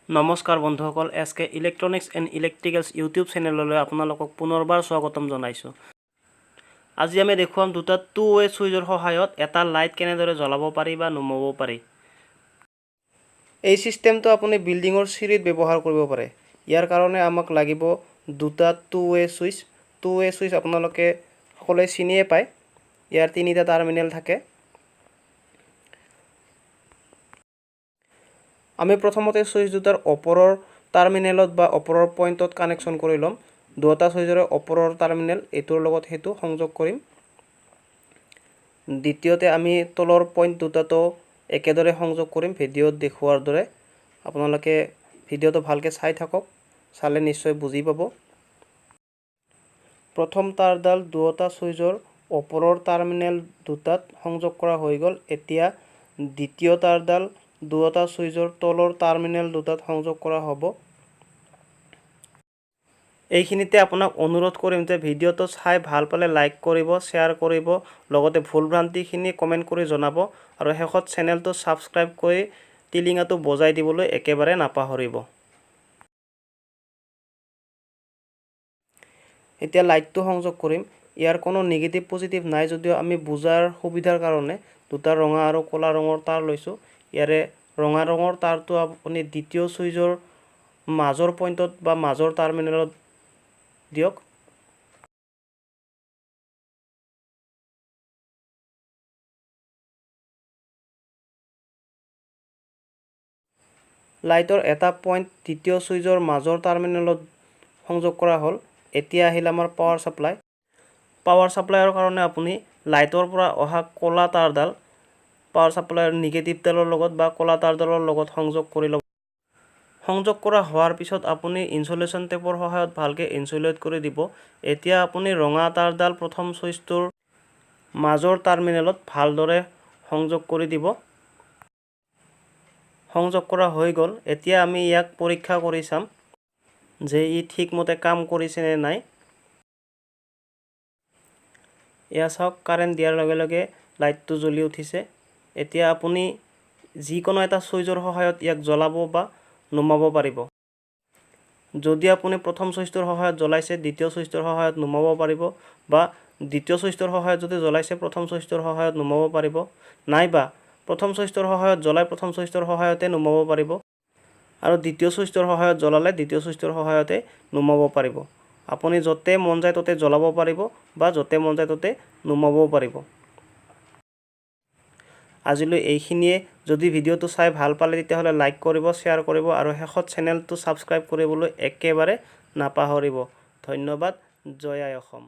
নমস্কাৰ বন্ধুসকল, এছকে electronics and Electricals YouTube চেনেললৈ আপোনালোকক পুনৰবাৰ স্বাগতম জনাইছোঁ। আজি আমি দেখুৱাম দুটা টু ৱে ছুইচৰ সহায়ত এটা লাইট কেনেদৰে জ্বলাব পাৰি বা নুমাব পাৰি। এই চিষ্টেমটো আপুনি বিল্ডিঙৰ চিৰিত ব্যৱহাৰ কৰিব পাৰে। ইয়াৰ কাৰণে আমাক লাগিব দুটা টু ৱে ছুইচ। টু ৱে ছুইচ আপোনালোকে সকলোৱে চিনিয়ে পায়। ইয়াৰ তিনিটা টাৰ্মিনেল থাকে। আমি প্ৰথমতে ছুইচ দুটাৰ ওপৰৰ টাৰ্মিনেলত বা ওপৰৰ পইণ্টত কানেকশ্যন কৰি ল'ম। দুটা ছুইচৰে ওপৰৰ টাৰ্মিনেল এইটোৰ লগত সেইটো সংযোগ কৰিম। দ্বিতীয়তে আমি তলৰ পইণ্ট দুটাটো একেদৰে সংযোগ কৰিম ভিডিঅ'ত দেখুৱাৰ দৰে। আপোনালোকে ভিডিঅ'টো ভালকৈ চাই থাকক, চালে নিশ্চয় বুজি পাব। প্ৰথম তাঁৰডাল দুটা ছুইচৰ ওপৰৰ টাৰ্মিনেল দুটাত সংযোগ কৰা হৈ গ'ল। এতিয়া দ্বিতীয় তাঁৰডাল দুটা ছুইচৰ তলৰ টাৰ্মিনেল দুটাত সংযোগ কৰা হ'ব। এইখিনিতে আপোনাক অনুৰোধ কৰিম যে ভিডিঅ'টো চাই ভাল পালে লাইক কৰিব, শ্বেয়াৰ কৰিব, লগতে ভুল ভ্ৰান্তিখিনি কমেণ্ট কৰি জনাব আৰু শেষত চেনেলটো ছাবস্ক্ৰাইব কৰি টিলিঙাটো বজাই দিবলৈ একেবাৰে নাপাহৰিব। এতিয়া লাইটটো সংযোগ কৰিম। ইয়াৰ কোনো নিগেটিভ পজিটিভ নাই যদিও আমি বুজাৰ সুবিধাৰ কাৰণে দুটা ৰঙা আৰু ক'লা ৰঙৰ তাঁৰ লৈছোঁ। ইয়াৰে ৰঙা ৰঙৰ তাঁৰটো আপুনি দ্বিতীয় ছুইচৰ মাজৰ পইণ্টত বা মাজৰ টাৰ্মিনেলত দিয়ক। লাইটৰ এটা পইণ্ট দ্বিতীয় ছুইচৰ মাজৰ টাৰ্মিনেলত সংযোগ কৰা হ'ল। এতিয়া আহিল আমাৰ পাৱাৰ ছাপ্লাই। পাৱাৰ ছাপ্লাইৰ কাৰণে আপুনি লাইটৰ পৰা অহা ক'লা তাঁৰডাল পাৱাৰ ছাপ্লাইৰ নিগেটিভডালৰ লগত বা ক'লা তাঁৰডালৰ লগত সংযোগ কৰি ল'ব। সংযোগ কৰা হোৱাৰ পিছত আপুনি ইনচুলেশ্যন টেপৰ সহায়ত ভালকৈ ইনচুলেট কৰি দিব। এতিয়া আপুনি ৰঙা তাঁৰডাল প্ৰথম ছুইচটোৰ মাজৰ টাৰ্মিনেলত ভালদৰে সংযোগ কৰি দিব। সংযোগ কৰা হৈ গ'ল। এতিয়া আমি ইয়াক পৰীক্ষা কৰি চাম যে ই ঠিকমতে কাম কৰিছে নে নাই। এয়া চাওক, কাৰেণ্ট দিয়াৰ লগে লগে লাইটটো জ্বলি উঠিছে। এতিয়া আপুনি যিকোনো এটা ছুইচৰ সহায়ত ইয়াক জ্বলাব বা নুমাব পাৰিব। যদি আপুনি প্ৰথম ছুইচটোৰ সহায়ত জ্বলাইছে, দ্বিতীয় ছুইচটোৰ সহায়ত নুমাব পাৰিব, বা দ্বিতীয় ছুইচটোৰ সহায়ত যদি জ্বলাইছে প্ৰথম ছুইচটোৰ সহায়ত নুমাব পাৰিব, নাইবা প্ৰথম ছুইচটোৰ সহায়ত জ্বলাই প্ৰথম ছুইচটোৰ সহায়তে নুমাব পাৰিব, আৰু দ্বিতীয় ছুইচটোৰ সহায়ত জ্বলালে দ্বিতীয় ছুইচটোৰ সহায়তে নুমাব পাৰিব। আপুনি য'তে মন যায় ত'তে জ্বলাব পাৰিব বা য'তে মন যায় ত'তে নুমাবও পাৰিব। আজিলৈ এইখিনিয়ে। যদি ভিডিঅ'টো চাই ভাল পালে তেতিয়াহ'লে লাইক কৰিব, শ্বেয়াৰ কৰিব আৰু শেষত চেনেলটো ছাবস্ক্ৰাইব কৰিবলৈ একেবাৰে নাপাহৰিব। ধন্যবাদ। জয় আই অসম।